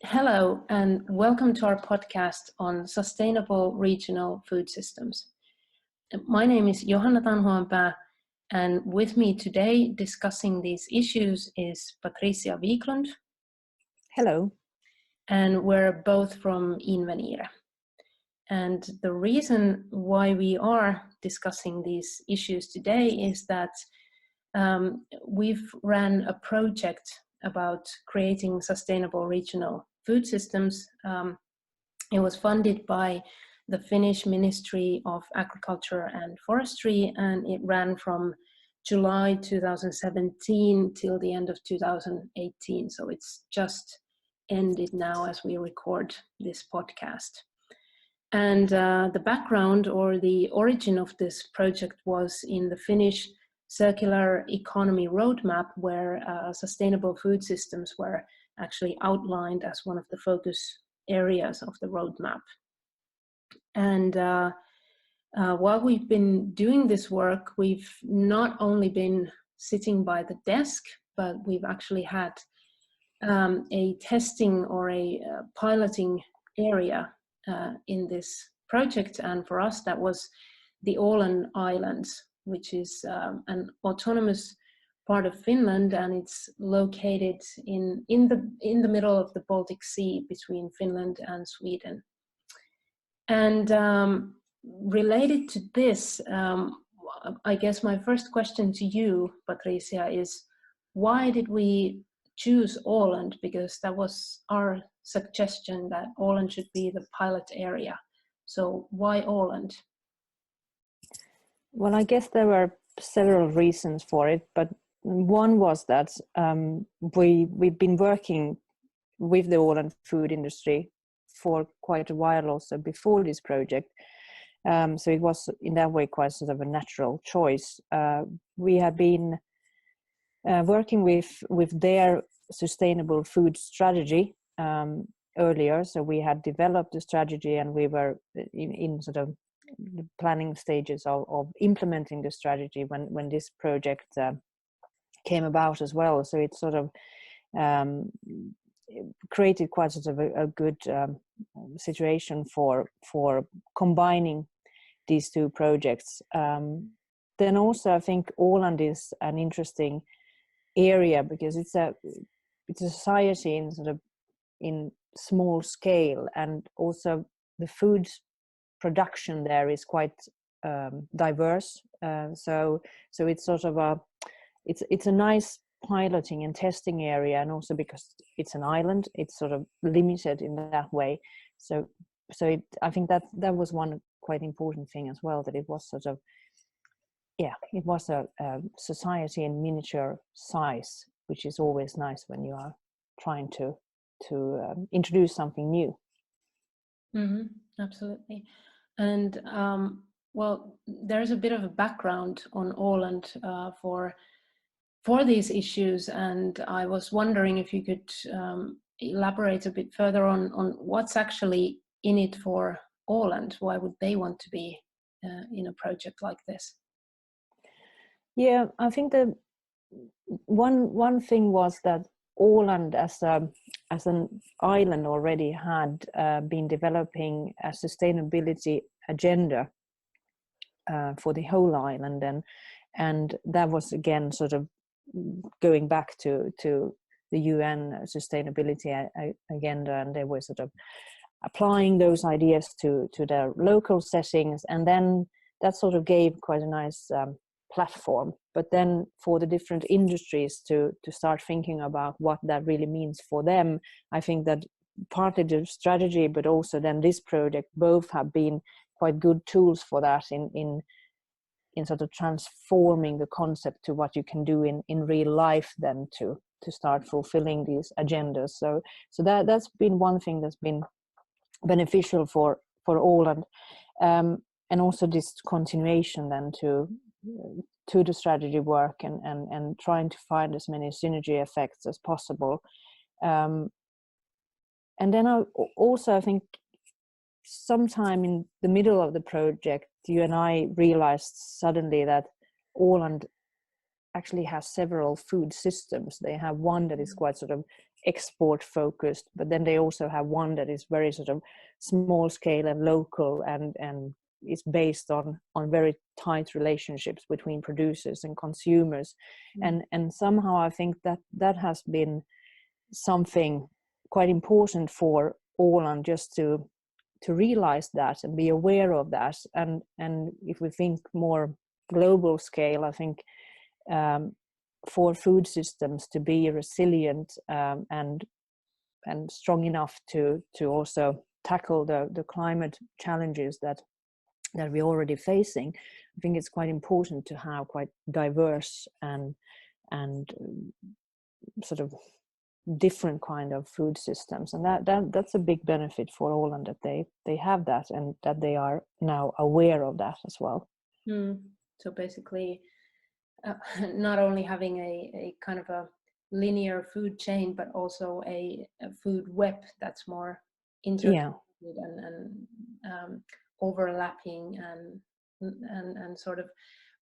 Hello, and welcome to our podcast on sustainable regional food systems. My name is Johanna Tanhuanpää, and with me today discussing these issues is Patricia Wiklund. Hello. And we're both from Invenire. And the reason why we are discussing these issues today is that we've ran a project about creating sustainable regional food systems. It was funded by the Finnish Ministry of Agriculture and Forestry, and it ran from July 2017 till the end of 2018. So it's just ended now as we record this podcast. And the background or the origin of this project was in the Finnish circular economy roadmap, where sustainable food systems were actually outlined as one of the focus areas of the roadmap. And while we've been doing this work, we've not only been sitting by the desk, but we've actually had a testing or a piloting area in this project. And for us, that was the Åland Islands, which is an autonomous part of Finland, and it's located in the middle of the Baltic Sea between Finland and Sweden. And related to this, I guess my first question to you, Patricia, is why did we choose Åland? Because that was our suggestion that Åland should be the pilot area. So why Åland? Well, I guess there were several reasons for it, but one was that we've been working with the Åland food industry for quite a while also before this project. So it was in that way quite sort of a natural choice. We had been working with their sustainable food strategy earlier. So we had developed the strategy, and we were in sort of the planning stages of implementing the strategy when this project came about as well. So it sort of created quite sort of a good situation for combining these two projects. Then also I think Åland is an interesting area because it's a society in sort of in small scale, and also the food production there is quite diverse. So it's sort of it's a nice piloting and testing area, and also because it's an island, it's sort of limited in that way. So I think that was one quite important thing as well, that it was sort of, it was a society in miniature size, which is always nice when you are trying to introduce something new. Mm-hmm, absolutely. And well, there's a bit of a background on Åland for these issues, and I was wondering if you could elaborate a bit further on what's actually in it for Åland. Why would they want to be in a project like this? Yeah, I think the one thing was that Åland as an island already had been developing a sustainability agenda for the whole island, and that was again sort of going back to the UN sustainability agenda, and they were sort of applying those ideas to their local settings, and then that sort of gave quite a nice platform. But then for the different industries to start thinking about what that really means for them, I think that partly the strategy, but also then this project, both have been quite good tools for that in sort of transforming the concept to what you can do in real life then to start fulfilling these agendas. So that's been one thing that's been beneficial for Åland, and also this continuation then to the strategy work and trying to find as many synergy effects as possible. And then I think sometime in the middle of the project, you and I realized suddenly that Åland actually has several food systems. They have one that is quite sort of export focused, but then they also have one that is very sort of small scale and local, and is based on very tight relationships between producers and consumers. And somehow I think that has been something quite important for Åland, just to realize that and be aware of that. And if we think more global scale, I think for food systems to be resilient and strong enough to also tackle the climate challenges that we're already facing, I think it's quite important to have quite diverse and sort of different kind of food systems, and that's a big benefit for Åland, that they have that, and that they are now aware of that as well. So basically, not only having a kind of a linear food chain, but also a food web that's more interconnected and overlapping, and sort of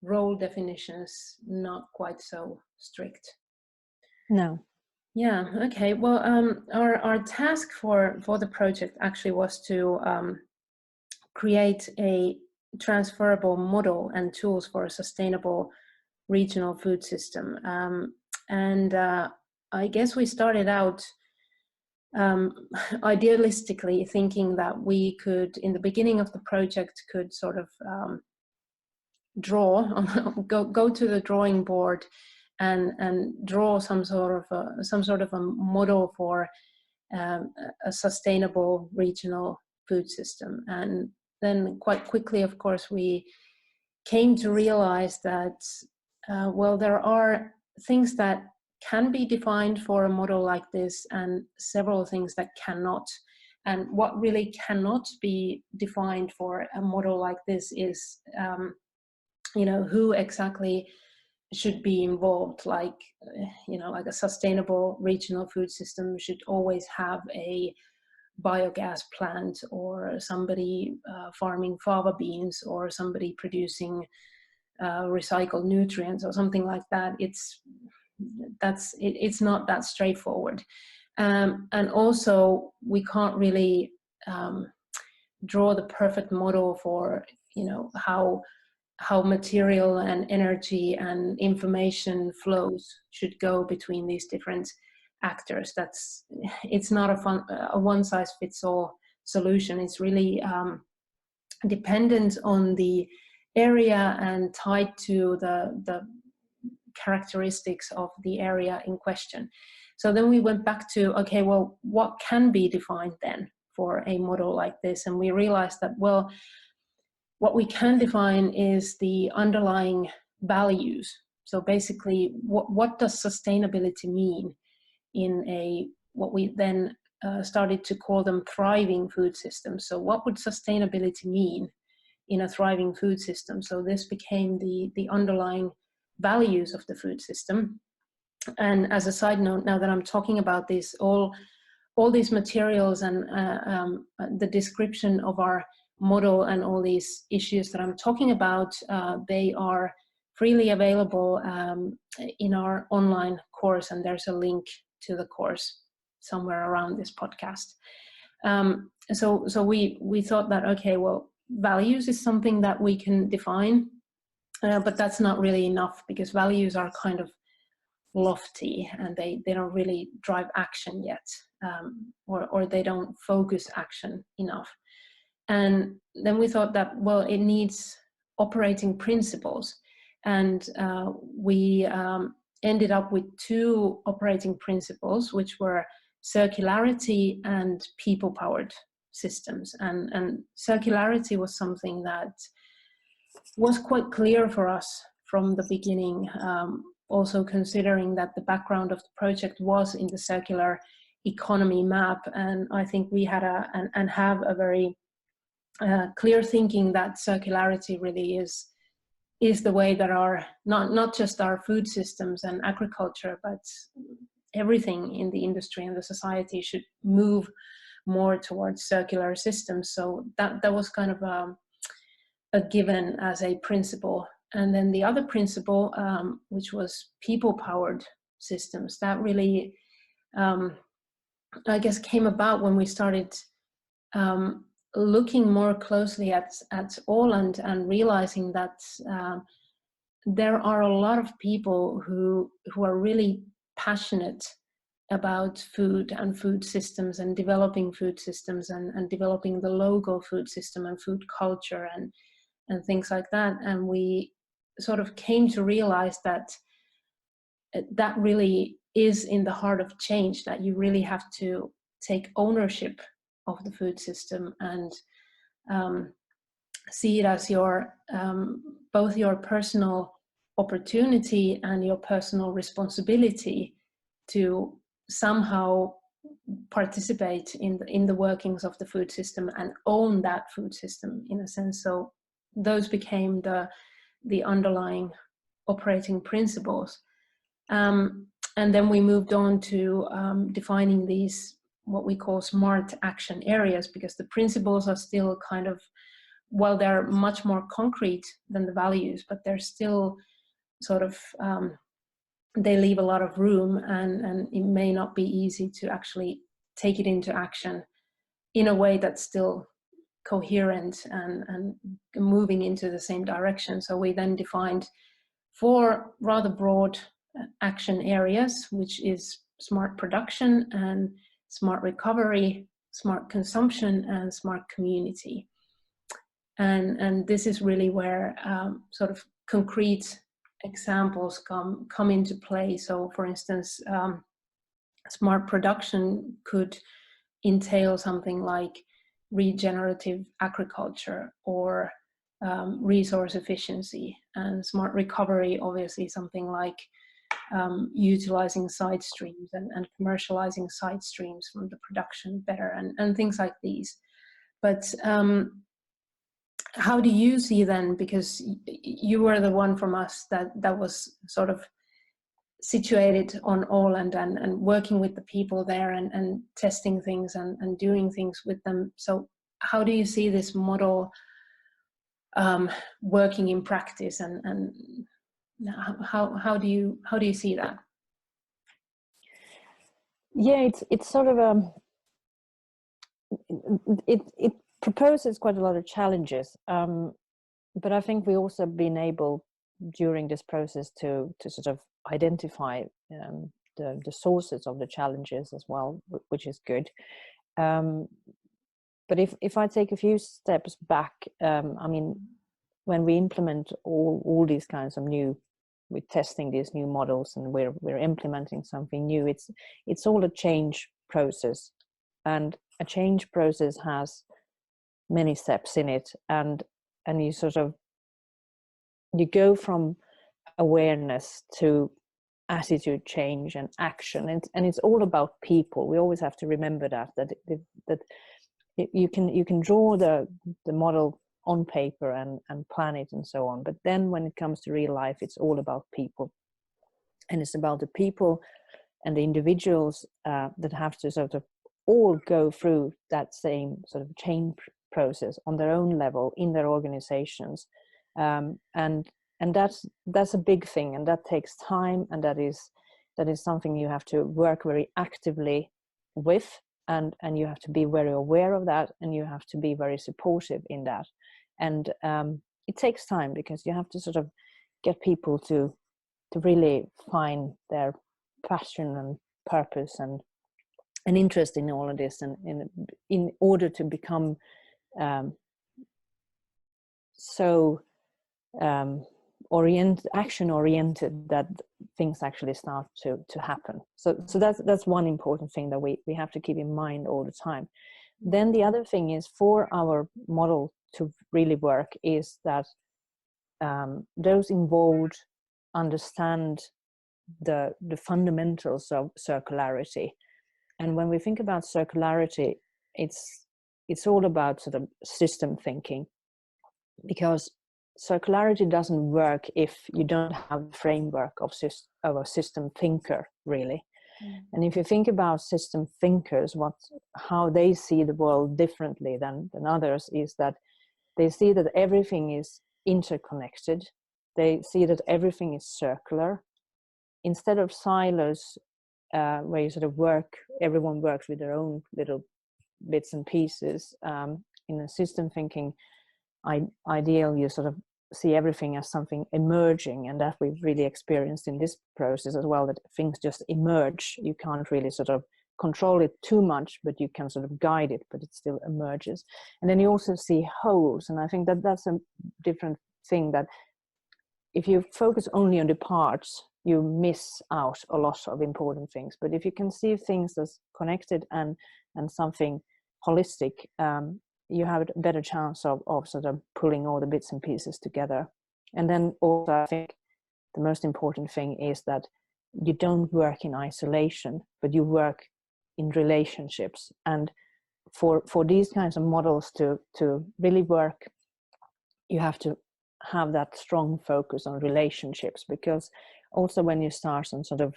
role definitions not quite so strict. No. Yeah. Okay. Well, our task for the project actually was to create a transferable model and tools for a sustainable regional food system. And I guess we started out idealistically thinking that we could, in the beginning of the project, could sort of go to the drawing board and draw some sort of a model for a sustainable regional food system. And then quite quickly, of course, we came to realize that well, there are things that can be defined for a model like this, and several things that cannot. And what really cannot be defined for a model like this is who exactly should be involved. Like like a sustainable regional food system should always have a biogas plant, or somebody farming fava beans, or somebody producing recycled nutrients, or something like that. It's not that straightforward. And also we can't really draw the perfect model for how material and energy and information flows should go between these different actors. It's not a one-size-fits-all solution. It's really dependent on the area and tied to the characteristics of the area in question. So then we went back to, okay, well, what can be defined then for a model like this? And we realized that, well, what we can define is the underlying values. So basically, what does sustainability mean in what we then started to call them thriving food systems? So what would sustainability mean in a thriving food system? So this became the underlying values of the food system. And as a side note, now that I'm talking about this, all these materials and the description of our model and all these issues that I'm talking about, they are freely available in our online course, and there's a link to the course somewhere around this podcast. So we thought that, okay, well, values is something that we can define, but that's not really enough, because values are kind of lofty and they don't really drive action yet, or they don't focus action enough. And then we thought that, well, it needs operating principles. And we ended up with two operating principles, which were circularity and people-powered systems. And circularity was something that was quite clear for us from the beginning, also considering that the background of the project was in the circular economy map. And I think we had and have a very clear thinking that circularity really is the way that our not just our food systems and agriculture, but everything in the industry and the society should move more towards circular systems. So that was kind of a given as a principle. And then the other principle, which was people-powered systems, that really I guess, came about when we started looking more closely at Åland and realizing that there are a lot of people who are really passionate about food and food systems and developing food systems and developing the local food system and food culture and things like that. And we sort of came to realize that that really is in the heart of change, that you really have to take ownership of the food system and see it as your both your personal opportunity and your personal responsibility to somehow participate in the workings of the food system and own that food system in a sense. So those became the underlying operating principles. And then we moved on to defining these, what we call smart action areas, because the principles are still kind of, well, they're much more concrete than the values, but they're still sort of, they leave a lot of room, and it may not be easy to actually take it into action in a way that's still coherent and moving into the same direction. So we then defined 4 rather broad action areas, which is smart production and smart recovery, smart consumption, and smart community. And this is really where sort of concrete examples come into play. So for instance, smart production could entail something like regenerative agriculture or resource efficiency, and smart recovery obviously something like utilizing side streams and commercializing side streams from the production better, and things like these. But how do you see then, because you were the one from us that was sort of situated on Åland and working with the people there and testing things and doing things with them. So how do you see this model working in practice, and how do you see that? Yeah, it's sort of it proposes quite a lot of challenges, but I think we also been able during this process to sort of identify the sources of the challenges as well, which is good. But if I take a few steps back, I mean, when we implement all these kinds of we're testing these new models and we're implementing something new, it's all a change process, and a change process has many steps in it, and you sort of, you go from awareness to attitude change and action, and it's all about people. We always have to remember that you can draw the model on paper and plan it and so on, but then when it comes to real life, it's all about people, and it's about the people and the individuals that have to sort of all go through that same sort of change process on their own level in their organizations, and that's a big thing, and that takes time, and that is something you have to work very actively with, and you have to be very aware of that, and you have to be very supportive in that, and it takes time, because you have to sort of get people to really find their passion and purpose and interest in all of this, and in order to become so action oriented that things actually start to happen. So that's one important thing that we have to keep in mind all the time. Then the other thing is, for our model to really work, is that those involved understand the fundamentals of circularity. And when we think about circularity, it's all about sort of system thinking, because circularity doesn't work if you don't have a framework of a system thinker, really. And if you think about system thinkers, how they see the world differently than others, is that they see that everything is interconnected. They see that everything is circular. Instead of silos, where you sort of everyone works with their own little bits and pieces. In a system thinking ideal, you sort of see everything as something emerging, and that we've really experienced in this process as well, that things just emerge. You can't really sort of control it too much, but you can sort of guide it, but it still emerges. And then you also see wholes, and I think that that's a different thing, that if you focus only on the parts, you miss out a lot of important things. But if you can see things as connected and something holistic, you have a better chance of sort of pulling all the bits and pieces together. And then also, I think the most important thing is that you don't work in isolation, but you work in relationships. And for these kinds of models to really work, you have to have that strong focus on relationships, because also when you start on sort of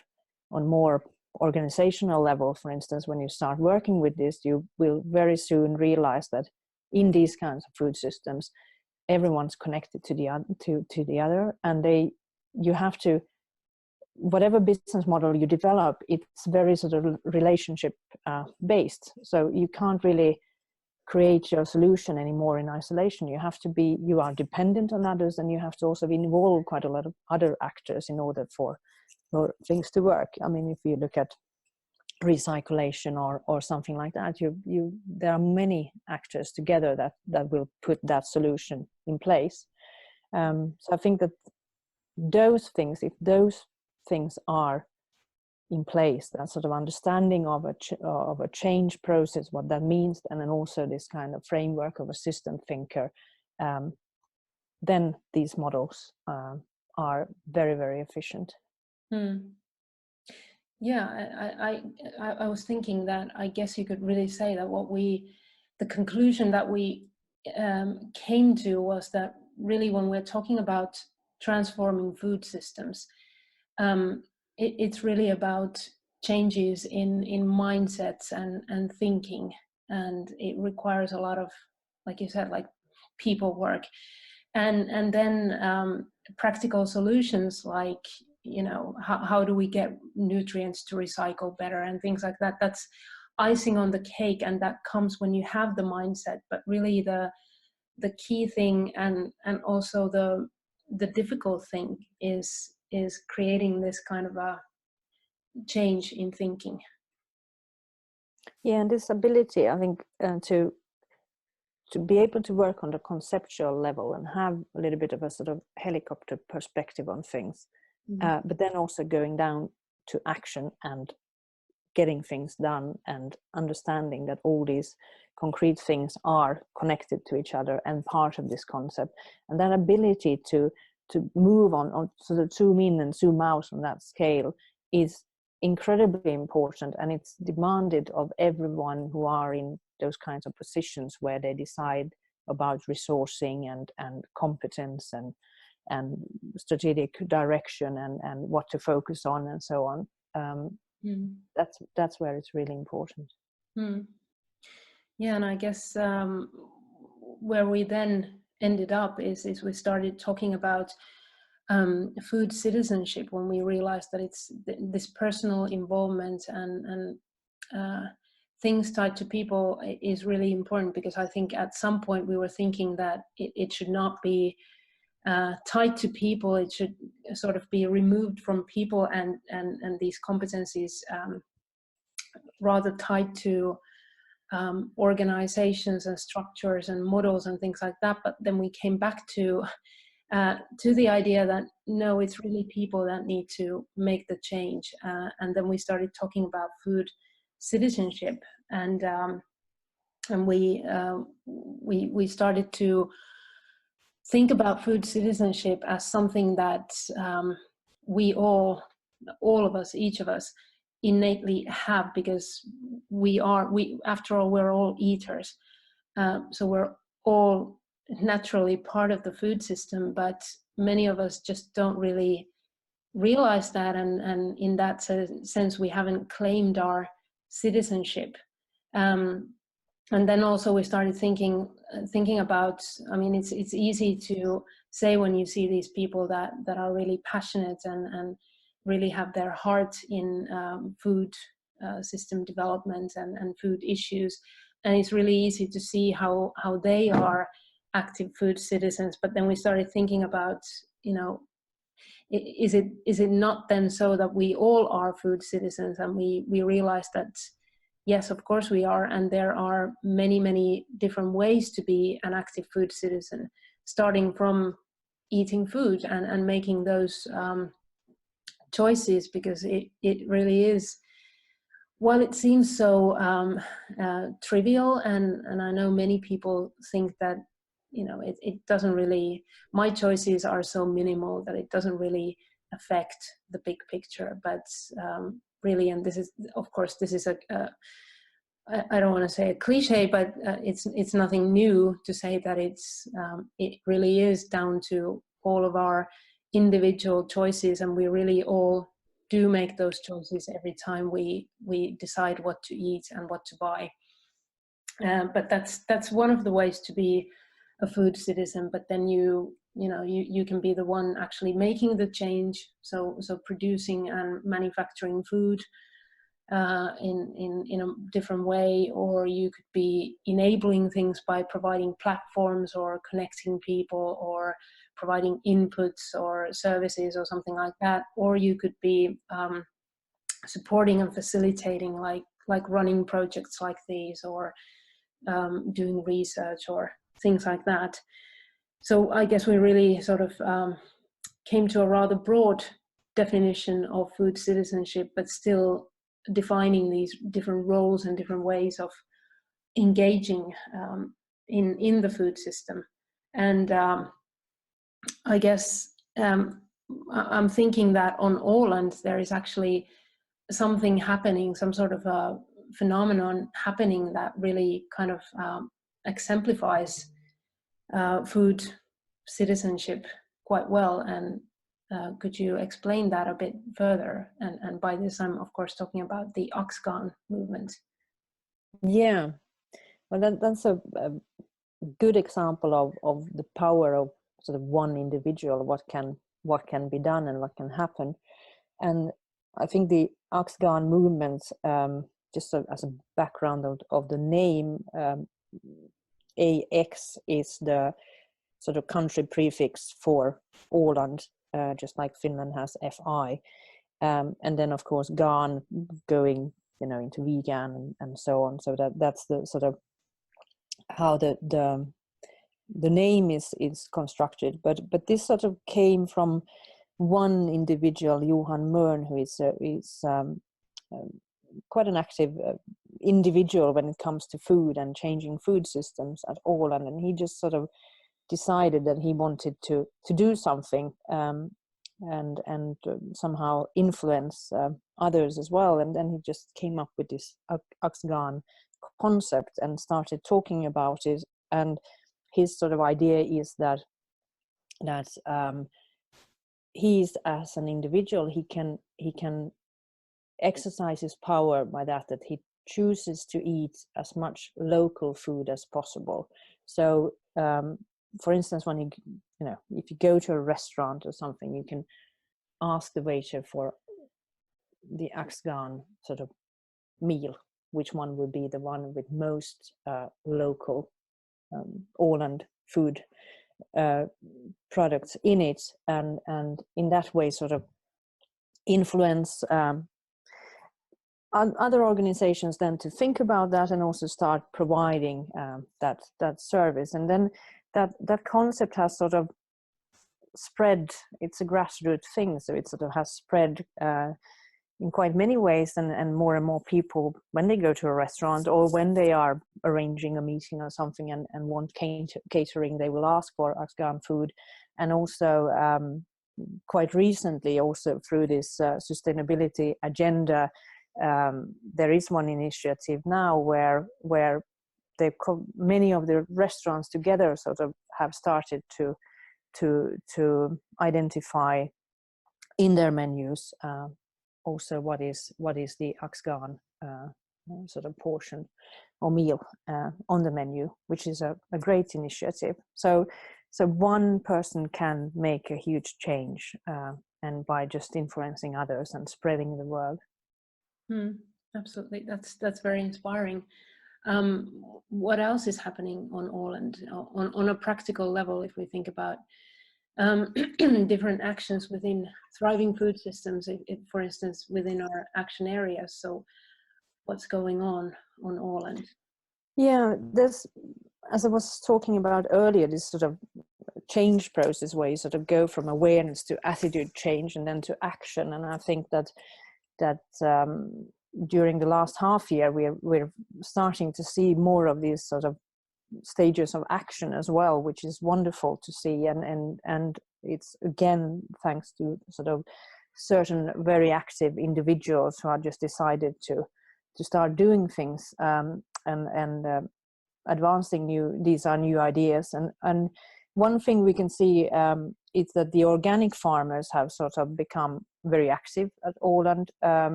on more organizational level, for instance, when you start working with this, you will very soon realize that in these kinds of food systems, everyone's connected to the other, and you have to, whatever business model you develop, it's very sort of relationship based. So you can't really create your solution anymore in isolation. You are dependent on others, and you have to also involve quite a lot of other actors in order for things to work. I mean, if you look at recyclation or something like that, there are many actors together that will put that solution in place. So I think that if those things are in place, that sort of understanding of a change process, what that means, and then also this kind of framework of a system thinker, then these models are very, very efficient. Yeah, I was thinking that I guess you could really say that the conclusion that we came to was that really when we're talking about transforming food systems, it's really about changes in mindsets and thinking, and it requires a lot of, like you said, like people work, and then practical solutions, like, you know, how do we get nutrients to recycle better and things like that. That's icing on the cake, and that comes when you have the mindset. But really the key thing and also the difficult thing is creating this kind of a change in thinking. Yeah, and this ability, I think, to be able to work on the conceptual level and have a little bit of a sort of helicopter perspective on things, but then also going down to action and getting things done and understanding that all these concrete things are connected to each other and part of this concept. And that ability to move on sort of zoom in and zoom out on that scale is incredibly important, and it's demanded of everyone who are in those kinds of positions where they decide about resourcing and competence and strategic direction and what to focus on and so on. That's where it's really important. Yeah, and I guess where we then ended up is we started talking about food citizenship, when we realized that it's this personal involvement and things tied to people is really important, because I think at some point we were thinking that it should not be tied to people. It should sort of be removed from people and these competencies rather tied to organizations and structures and models and things like that. But then we came back to the idea that no, it's really people that need to make the change, and then we started talking about food citizenship, and we started to think about food citizenship as something that we all of us, each of us, innately have, because after all, we're all eaters, so we're all naturally part of the food system, but many of us just don't really realize that, and in that sense we haven't claimed our citizenship. And then also we started thinking about, I mean, it's easy to say when you see these people that are really passionate and really have their heart in food system development and food issues, and it's really easy to see how they are active food citizens. But then we started thinking about, is it not then so that we all are food citizens? And we realized that yes, of course we are, and there are many different ways to be an active food citizen, starting from eating food and making those choices, because it really is, while it seems so trivial, and I know many people think that it doesn't really, my choices are so minimal that it doesn't really affect the big picture. But really, and this is, of course, this is I don't want to say a cliche, but it's nothing new to say that it really is down to all of our individual choices, and we really all do make those choices every time we decide what to eat and what to buy. But that's one of the ways to be a food citizen. But then you can be the one actually making the change, so producing and manufacturing food in a different way, or you could be enabling things by providing platforms or connecting people or providing inputs or services or something like that, or you could be supporting and facilitating, like running projects like these, or doing research or things like that. So I guess we really sort of came to a rather broad definition of food citizenship, but still defining these different roles and different ways of engaging in the food system. And I guess I'm thinking that on Åland there is actually something happening, some sort of a phenomenon happening that really kind of exemplifies food citizenship quite well. And could you explain that a bit further? And by this, I'm of course talking about the Oxgan movement. Yeah, well, that's a good example of the power of sort of one individual, what can be done and what can happen. And I think the Oxgan movement, just as a background of the name, AX is the sort of country prefix for Åland, just like Finland has FI, and then of course GAN going into vegan and so on. So that's the sort of how the name is constructed. But this sort of came from one individual, Johan Mörn, who is quite an active individual when it comes to food and changing food systems at Åland, and he just sort of decided that he wanted to do something and somehow influence others as well. And then he just came up with this Oxgan concept and started talking about it. And his sort of idea is that he's, as an individual, he can exercise his power by that he chooses to eat as much local food as possible. So for instance, when if you go to a restaurant or something, you can ask the waiter for the Oxgan sort of meal, which one would be the one with most local Åland food products in it, and in that way sort of influence other organizations then to think about that and also start providing that service. And then that concept has sort of spread. It's a grassroots thing, so it sort of has spread in quite many ways, and more people, when they go to a restaurant or when they are arranging a meeting or something and want catering, they will ask for Oxgan food. And also quite recently, also through this sustainability agenda, there is one initiative now where many of the restaurants together sort of have started to identify in their menus also what is the Oxgan sort of portion or meal on the menu, which is a great initiative. So one person can make a huge change and by just influencing others and spreading the word. Absolutely, that's very inspiring. What else is happening on Åland on a practical level, if we think about different actions within thriving food systems, if, for instance, within our action areas? So what's going on Åland? Yeah, there's, as I was talking about earlier, this sort of change process where you sort of go from awareness to attitude change and then to action. And I think that during the last half year, we're starting to see more of these sort of stages of action as well, which is wonderful to see. And it's again thanks to sort of certain very active individuals who have just decided to start doing things and advancing these are new ideas. And one thing we can see is that the organic farmers have sort of become very active at Åland.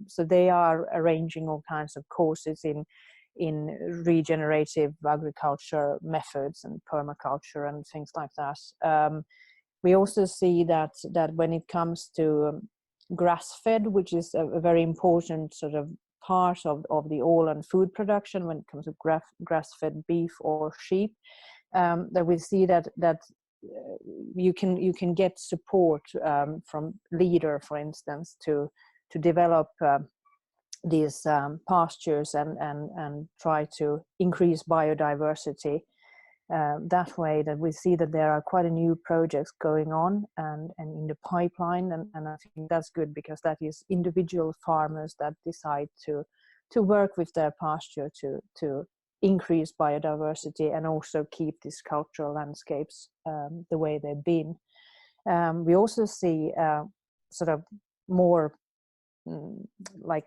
So they are arranging all kinds of courses in regenerative agriculture methods and permaculture and things like that. We also see that when it comes to grass-fed, which is a very important sort of part of the Åland food production when it comes to grass-fed beef or sheep, that we see that you can get support from Leader, for instance, to develop these pastures and try to increase biodiversity. That way, that we see that there are quite a new projects going on and in the pipeline, and I think that's good, because that is individual farmers that decide to work with their pasture to increase biodiversity and also keep these cultural landscapes the way they've been. We also see sort of more like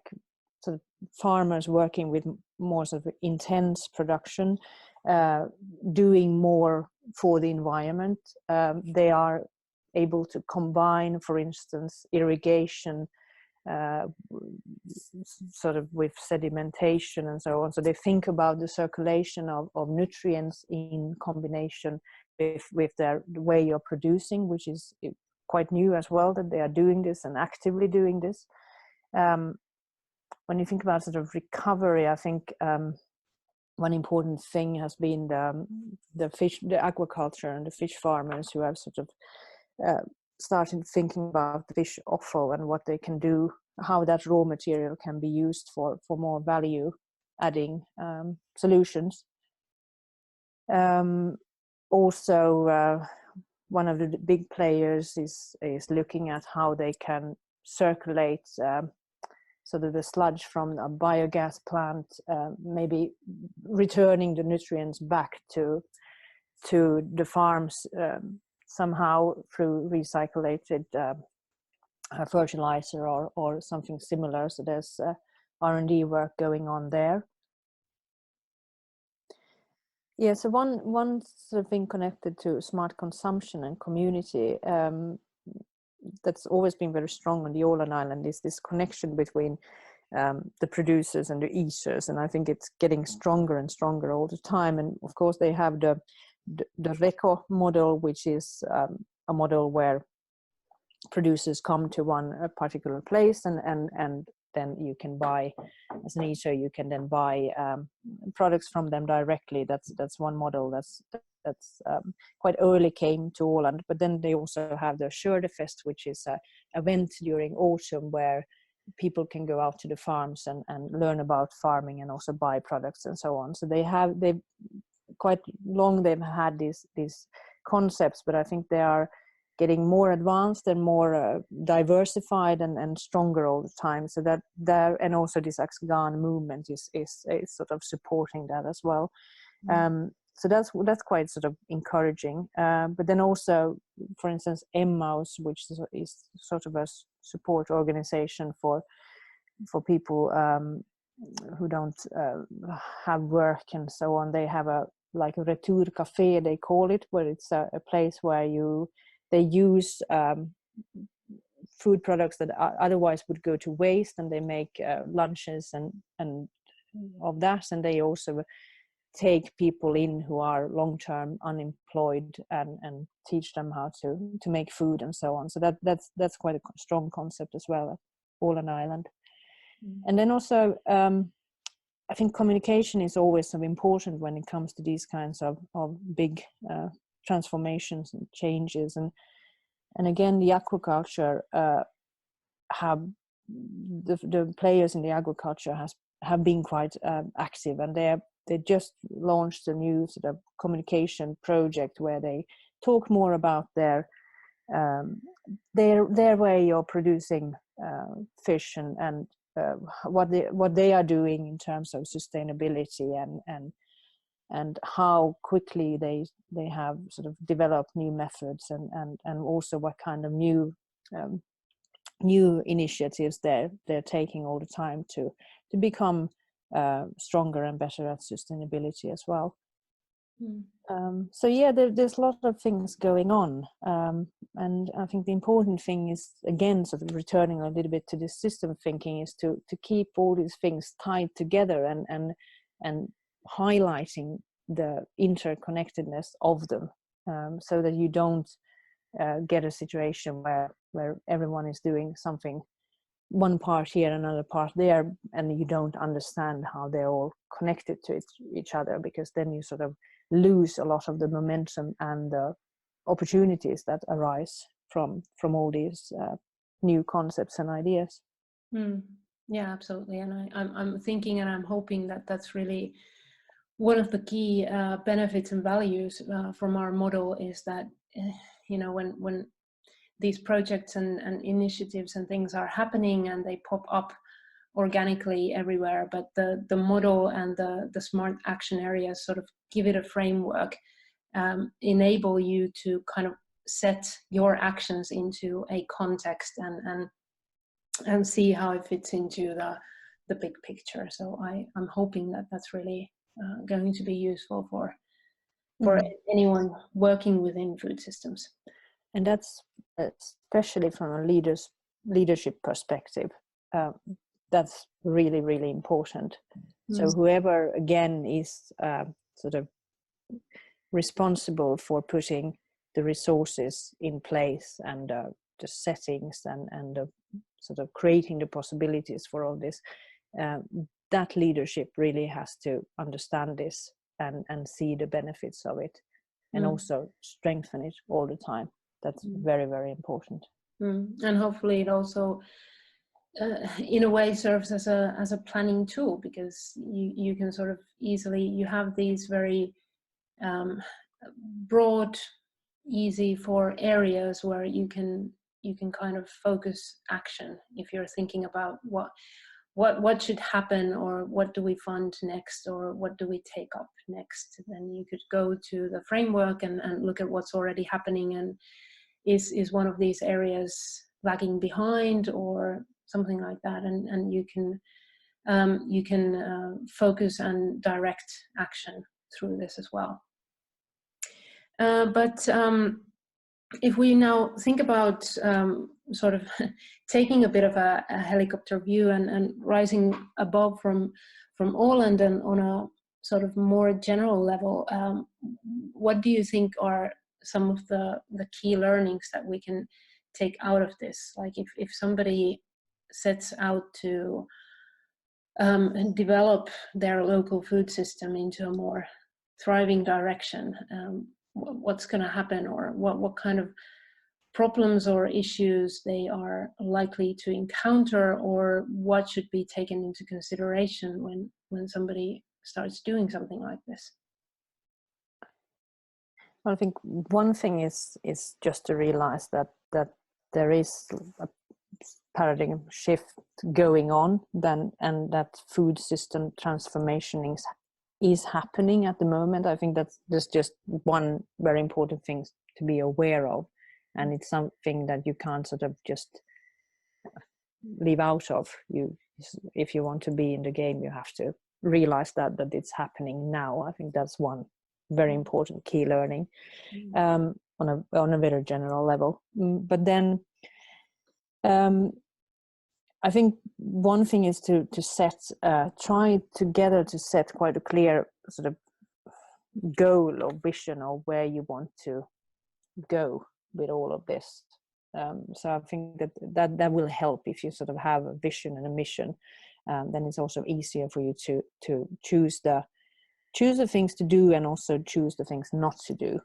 sort of farmers working with more sort of intense production, doing more for the environment. They are able to combine, for instance, irrigation sort of with sedimentation and so on. So they think about the circulation of nutrients in combination with their way of producing, which is quite new as well, that they are doing this and actively doing this. When you think about sort of recovery, I think one important thing has been the aquaculture and the fish farmers who have sort of started thinking about the fish offal and what they can do, how that raw material can be used for more value adding solutions. Also, one of the big players is looking at how they can circulate so that the sludge from a biogas plant, maybe returning the nutrients back to the farms somehow through recycled fertilizer or something similar. So there's R&D work going on there. Yeah, so one sort of thing connected to smart consumption and community that's always been very strong on the Åland Island is this connection between the producers and the eaters, and I think it's getting stronger and stronger all the time. And of course they have the Reco model, which is a model where producers come to a particular place and then you can buy, as an eater, you can then buy products from them directly. That's one model that's quite early came to Åland. But then they also have the Skördefest, which is an event during autumn where people can go out to the farms and learn about farming and also buy products and so on. So they've quite long they've had these concepts, but I think they are getting more advanced and more diversified and stronger all the time. So that there, and also this Axgan movement is sort of supporting that as well. So that's quite sort of encouraging. But then also, for instance, Emmaus, which is sort of a support organization for people who don't have work and so on. They have a Retur Café, they call it, where it's a place where they use food products that otherwise would go to waste, and they make lunches and of that, and they also take people in who are long-term unemployed and teach them how to make food and so on. So that's quite a strong concept as well at Åland Island. And then also I think communication is always so important when it comes to these kinds of big transformations and changes. And again, the aquaculture have the players in the agriculture have been quite active, and they just launched a new sort of communication project where they talk more about their way of producing fish and what they are doing in terms of sustainability and how quickly they have sort of developed new methods and also what kind of new initiatives they're taking all the time to become stronger and better at sustainability as well. So yeah, there's a lot of things going on, and I think the important thing is, again, sort of returning a little bit to this system thinking, is to keep all these things tied together and highlighting the interconnectedness of them, so that you don't get a situation where everyone is doing something, one part here, another part there, and you don't understand how they're all connected to each other, because then you sort of lose a lot of the momentum and the opportunities that arise from all these new concepts and ideas. Yeah, absolutely. And I'm thinking and I'm hoping that that's really one of the key benefits and values from our model, is that when these projects and initiatives and things are happening and they pop up organically everywhere, but the model and the smart action areas sort of give it a framework, enable you to kind of set your actions into a context and see how it fits into the big picture. So I'm hoping that that's really going to be useful for anyone working within food systems. And that's especially from a leadership perspective. That's really, really important. So whoever, again, is sort of responsible for putting the resources in place and the settings and sort of creating the possibilities for all this, that leadership really has to understand this and see the benefits of it, and also strengthen it all the time. That's very, very important. And hopefully it also in a way serves as a planning tool, because you can sort of easily, you have these very broad, easy for areas where you can kind of focus action. If you're thinking about what should happen, or what do we fund next, or what do we take up next, then you could go to the framework and look at what's already happening, and is one of these areas lagging behind or something like that, and you can focus and direct action through this as well. But if we now think about sort of taking a bit of a helicopter view and rising above from Åland and on a sort of more general level, what do you think are some of the key learnings that we can take out of this? Like if somebody sets out to develop their local food system into a more thriving direction, what's going to happen, or what kind of problems or issues they are likely to encounter, or what should be taken into consideration when somebody starts doing something like this? Well, I think one thing is just to realize that there is a paradigm shift going on, and that food system transformation is happening at the moment. I think that's just one very important thing to be aware of, and it's something that you can't sort of just leave out of. If you want to be in the game, you have to realize that it's happening now. I think that's one very important key learning on a very general level. But then I think one thing is to set try together to set quite a clear sort of goal or vision or where you want to go with all of this. So I think that will help if you sort of have a vision and a mission. Then it's also easier for you to choose the things to do and also choose the things not to do,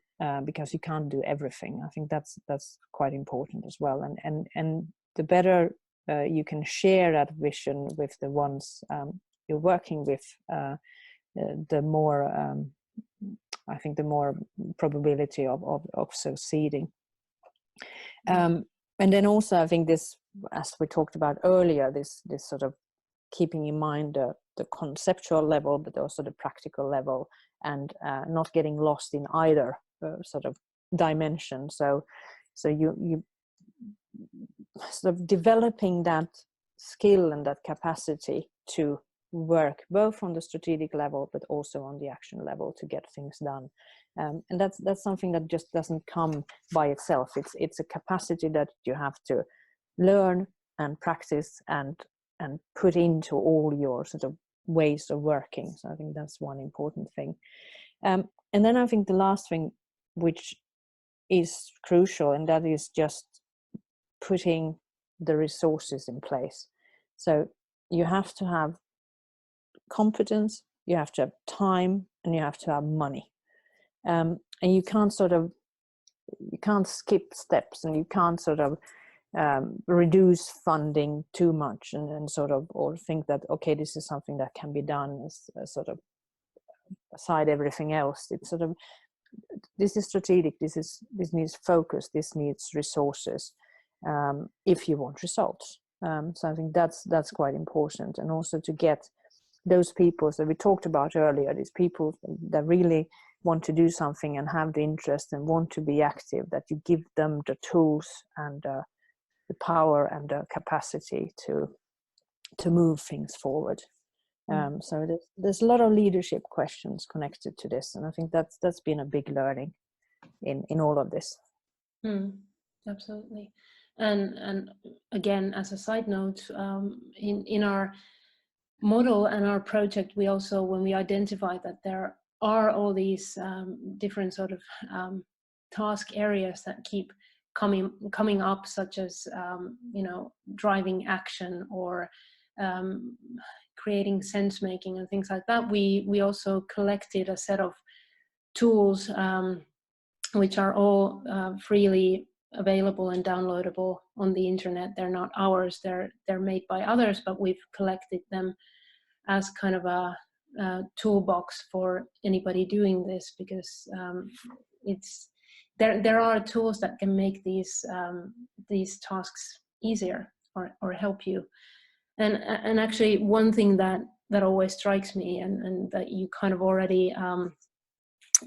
because you can't do everything. I think that's quite important as well. And the better you can share that vision with the ones you're working with, the more I think the more probability of succeeding. And then also I think this, as we talked about earlier, this sort of keeping in mind the conceptual level, but also the practical level, and not getting lost in either sort of dimension. So you sort of developing that skill and that capacity to work both on the strategic level but also on the action level to get things done. And that's something that just doesn't come by itself. It's a capacity that you have to learn and practice and put into all your sort of ways of working. So I think that's one important thing. And then I think the last thing, which is crucial, and that is just putting the resources in place. So you have to have competence, you have to have time, and you have to have money. And you can't skip steps, and you can't sort of reduce funding too much and sort of, or think that, okay, this is something that can be done as sort of aside everything else. It's sort of, this is strategic, this needs focus, this needs resources, if you want results. So I think that's quite important. And also to get those people that we talked about earlier, these people that really want to do something and have the interest and want to be active, that you give them the tools and the power and the capacity to move things forward. So there's a lot of leadership questions connected to this, and I think that's been a big learning in all of this. Absolutely. And again, as a side note, in our model and our project, we also, when we identified that there are all these different sort of task areas that keep coming up, such as driving action or creating sense making and things like that, we also collected a set of tools which are all freely available and downloadable on the internet. They're not ours, they're made by others, but we've collected them as kind of a toolbox for anybody doing this, because there are tools that can make these tasks easier or help you. And actually, one thing that always strikes me, and that you kind of already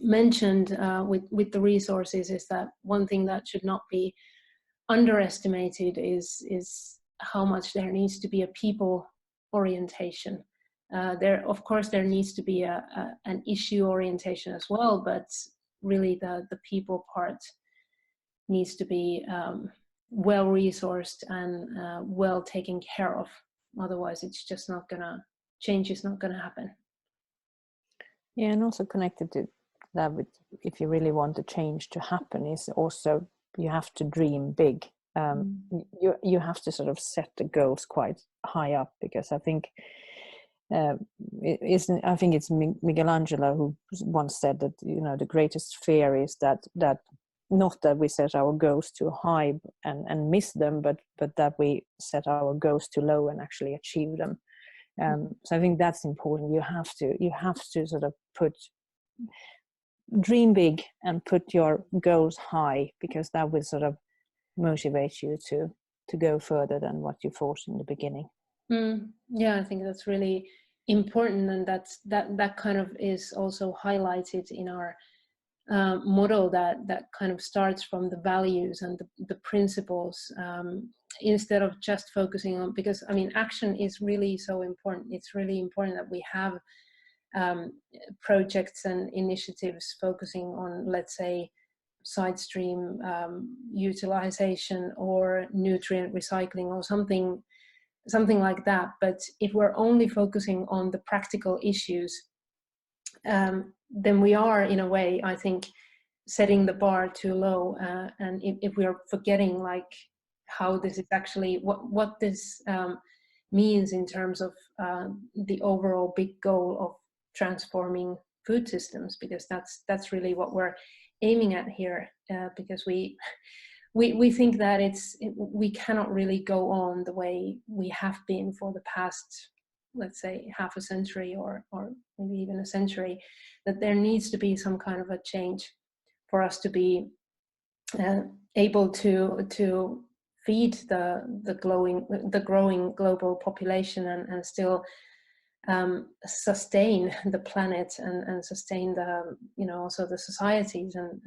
mentioned with the resources, is that one thing that should not be underestimated is how much there needs to be a people orientation. Of course there needs to be an issue orientation as well, but really the people part needs to be well resourced and well taken care of. Otherwise it's just not gonna change, is not gonna happen. Yeah, and also connected to that, with if you really want the change to happen, is also you have to dream big. You have to sort of set the goals quite high up, because I think it's Michelangelo who once said that the greatest fear is that not that we set our goals too high and miss them, but that we set our goals too low and actually achieve them. So I think that's important. You have to sort of dream big and put your goals high, because that will sort of motivate you to go further than what you thought in the beginning. Yeah, I think that's really important, and that kind of is also highlighted in our model, that kind of starts from the values and the principles, instead of just focusing on, because I mean action is really so important. It's really important that we have projects and initiatives focusing on, let's say, side stream utilization or nutrient recycling or something like that. But if we're only focusing on the practical issues, then we are, in a way, I think, setting the bar too low. And if we are forgetting like how this is actually, what this means in terms of the overall big goal of transforming food systems, because that's really what we're aiming at here, because we think that we cannot really go on the way we have been for the past, let's say, half a century or maybe even a century, that there needs to be some kind of a change for us to be able to feed the growing global population and still sustain the planet and sustain the, you know, also the societies and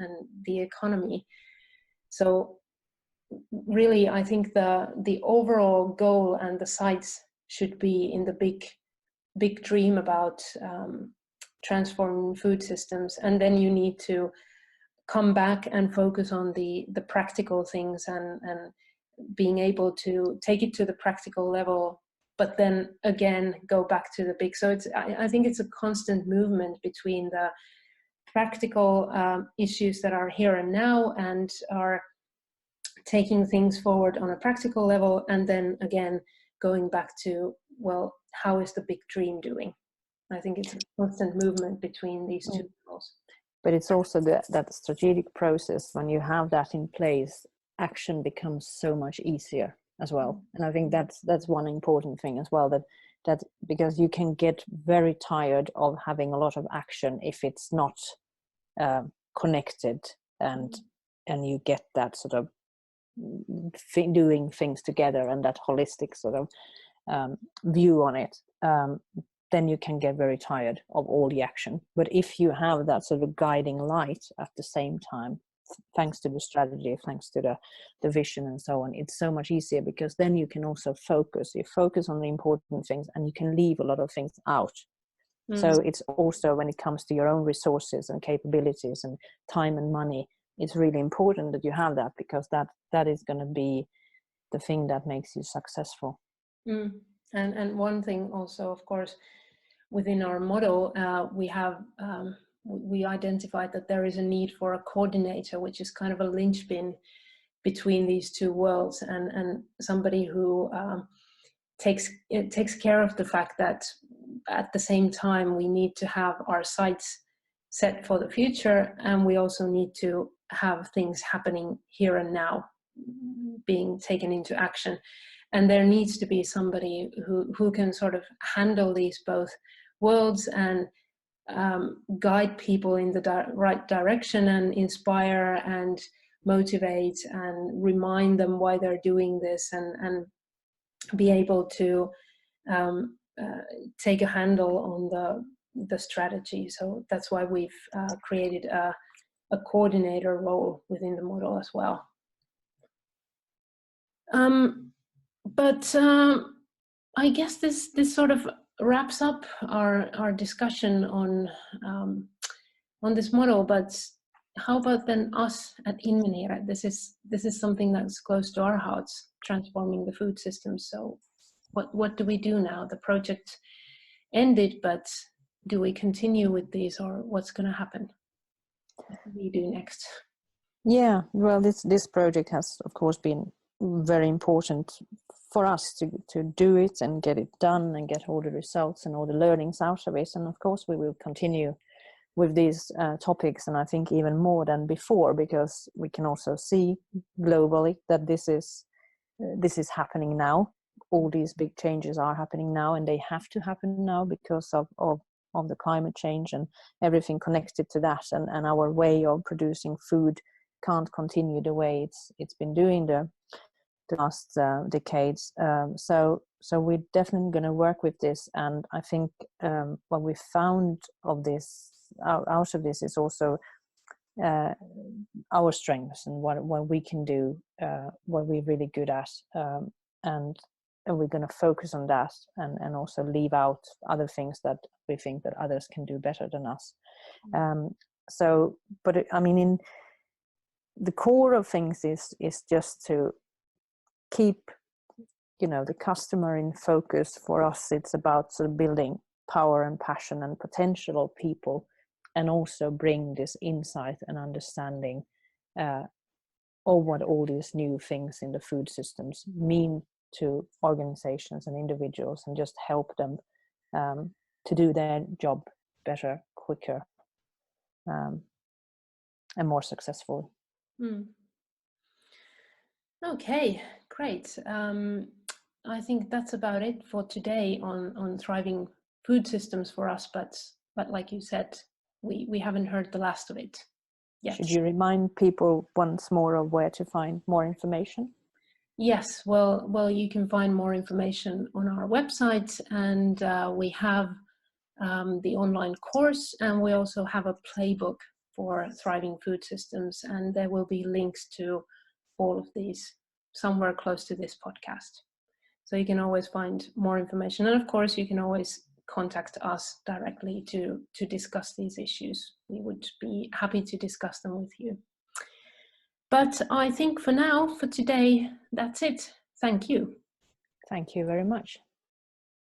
the economy. So really, I think the overall goal and the sights should be in the big dream about transforming food systems, and then you need to come back and focus on the practical things and being able to take it to the practical level, but then again go back to the big. So I think it's a constant movement between the practical issues that are here and now and are taking things forward on a practical level, and then again going back to, well, how is the big dream doing? I think it's a constant movement between these two goals. But it's also that strategic process, when you have that in place, action becomes so much easier as well. And I think that's one important thing as well, that because you can get very tired of having a lot of action if it's not connected and you get that sort of doing things together and that holistic sort of view on it. Then you can get very tired of all the action. But if you have that sort of guiding light at the same time, thanks to the strategy, thanks to the vision and so on, it's so much easier, because then you can also focus. You focus on the important things and you can leave a lot of things out. So it's also, when it comes to your own resources and capabilities and time and money, it's really important that you have that, because that is going to be the thing that makes you successful. And one thing also, of course, within our model, we identified that there is a need for a coordinator, which is kind of a linchpin between these two worlds, and somebody who takes care of the fact that at the same time we need to have our sights set for the future, and we also need to have things happening here and now being taken into action. And there needs to be somebody who can sort of handle these both worlds and guide people in the right direction and inspire and motivate and remind them why they're doing this, and be able to take a handle on the strategy. So that's why we've created a coordinator role within the model as well. But I guess this sort of wraps up our discussion on this model. But how about then us at Invenire? This is something that's close to our hearts, transforming the food system. So what do we do now? The project ended, but do we continue with these, or what's going to happen? What do we do next? Yeah, well, this project has, of course, been very important for us to do it and get it done and get all the results and all the learnings out of it. And of course we will continue with these topics, and I think even more than before, because we can also see globally that this is happening now. All these big changes are happening now, and they have to happen now because of the climate change and everything connected to that, and our way of producing food can't continue the way it's been doing the last decades. So we're definitely going to work with this, and I think what we found of this out of this is also our strengths and what we can do, what we're really good at, and we're going to focus on that and also leave out other things that we think that others can do better than us. In the core of things is just to keep the customer in focus. For us, it's about sort of building power and passion and potential of people, and also bring this insight and understanding of what all these new things in the food systems mean to organizations and individuals, and just help them to do their job better, quicker, and more successfully. Okay, great. I think that's about it for today on thriving food systems for us, but like you said, we haven't heard the last of it yet. Should you remind people once more of where to find more information? Yes, well, you can find more information on our website, and we have the online course, and we also have a playbook for thriving food systems, and there will be links to all of these somewhere close to this podcast. So you can always find more information, and of course you can always contact us directly to discuss these issues. We would be happy to discuss them with you. But I think for now, for today, that's it. Thank you. Thank you very much.